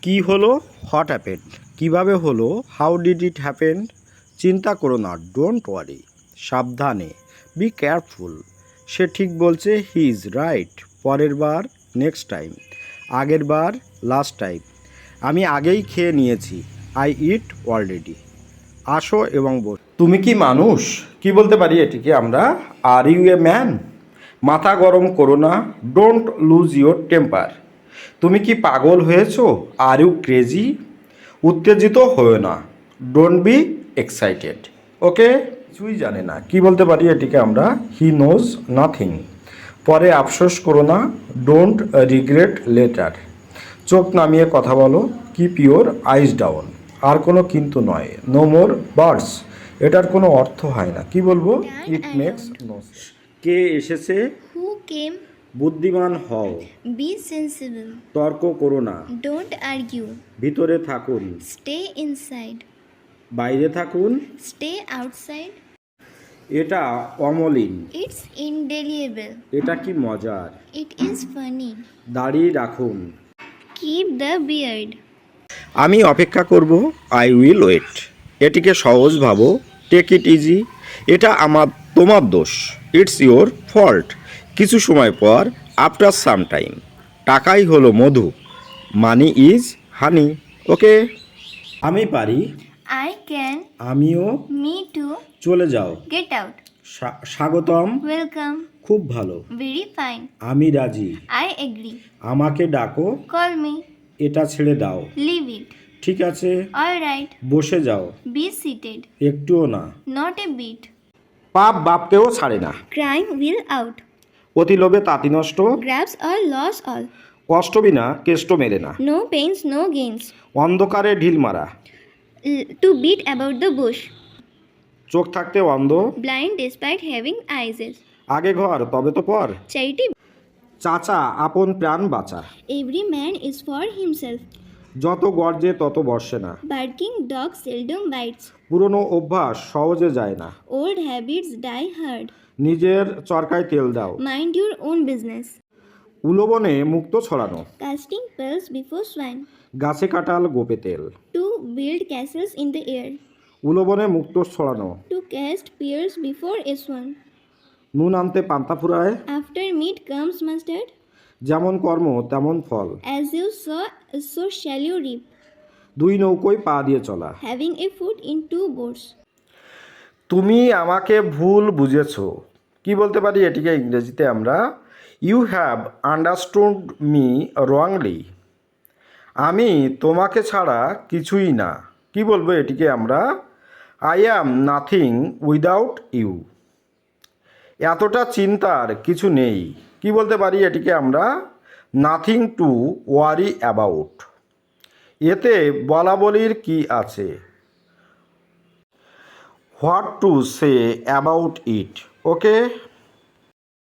কি হলো? What happened? কীভাবে হলো? How did it happen? চিন্তা করো না, ডোন্ট ওয়ারি। সাবধানে, বি কেয়ারফুল। সে ঠিক বলছে, হি ইজ রাইট। পরের বার, নেক্সট টাইম। আগের বার, লাস্ট টাইম। আমি আগেই খেয়ে নিয়েছি, আই ইট অলরেডি। আসো এবং বস। তুমি কি মানুষ? কি বলতে পারি এটিকে আমরা? Are you a man? মাথা গরম করো না, ডোন্ট লুজ ইউর টেম্পার। তুমি কি পাগল হয়েছো? Are you crazy? উত্তেজিত হয়েও না, ডোন্ট বি এক্সাইটেড। ওকে? কিছুই জানে না। কি বলতে পারি এটিকে আমরা? He knows nothing. পরে আফসোস করো না, ডোন্ট রিগ্রেট লেটার। চোখ নামিয়ে কথা বলো, কিপ ইউর আইস ডাউন। আর কোনো কিন্তু নয়, নো মোর বার্ডস। এটার কোনো অর্থ হয় না। কি বলবো? Dan it I makes don't. No sense. কে এসেছে? Who came? বুদ্ধিমান হও, Be sensible. তর্ক করো না, Don't argue. ভিতরে থাকুন, Stay inside. বাইরে থাকুন। Stay outside. এটা অমলিন, It's indelible. এটা কি মজার। It is funny. দাড়ি রাখুন, Keep the beard. আমি অপেক্ষা করব, আই উইল ওয়েট। এটিকে সহজ ভাবো, টেক ইট ইজি। এটা তোমার দোষ, ইটস ইওর ফল্ট। কিছু সময় পর, আফটার সাম টাইম। টাকাই হলো মধু, মানি ইজ হানি। ওকে? আমি পারি, I can. আমিও। Me too. চলে যাও, Get out. স্বাগতম। Welcome. খুব ভালো, Very fine. আমি রাজি। I agree. আমাকে ডাকো, Call me. এটা ছেড়ে দাও। Leave it. ঠিক আছে, All right. বসে যাও। Be seated. একটুও না। Not a bit. পাপ বাপকেও ছাড়ে না, Crime will out. অতি লোভে তাঁতি নষ্ট। Grabs all, loss all. কষ্ট বিনা কেষ্ট মেলে না। No pains, no gains. অন্ধকারে ঢিল মারা, To beat about the bush. চোখ থাকতে অন্ধ। Blind despite having eyes. আগে ঘর তবে তো পর। Charity. চাচা আপন প্রাণ বাঁচা। Every man is for himself. যত গর্জে তত বর্ষে না। Barking dog seldom bites. পুরনো অভ্যাস সহজে যায় না। Old habits die hard. নিজের চরকায় তেল দাও। Mind your own business. উলোবনে মুক্ত ছড়ানো, Casting pearls before swine. গাছে কাঁঠাল গোপে তেল। To build castles in the air. উলোবনে মুক্ত ছড়ানো, To cast pearls before a swan. নুন আনতে পান্তা ফুরায়। After meat comes mustard. যেমন কর্ম তেমন ফল। As you sow, so shall you reap. দুই নৌকোয় পা দিয়ে চলা। Having a foot in two boats. তুমি আমাকে ভুল বুঝেছো। কি বলতে পারি এটিকে ইংরেজিতে আমরা? You have understood me wrongly. আমি তোমাকে ছাড়া কিছুই না। কি বলবো এটিকে আমরা? I am nothing without you. এতটা চিন্তার কিছু নেই। কি বলতে পারি এটিকে আমরা? Nothing to worry about. এতে বলা বলির কি আছে? What to say about it. Okay?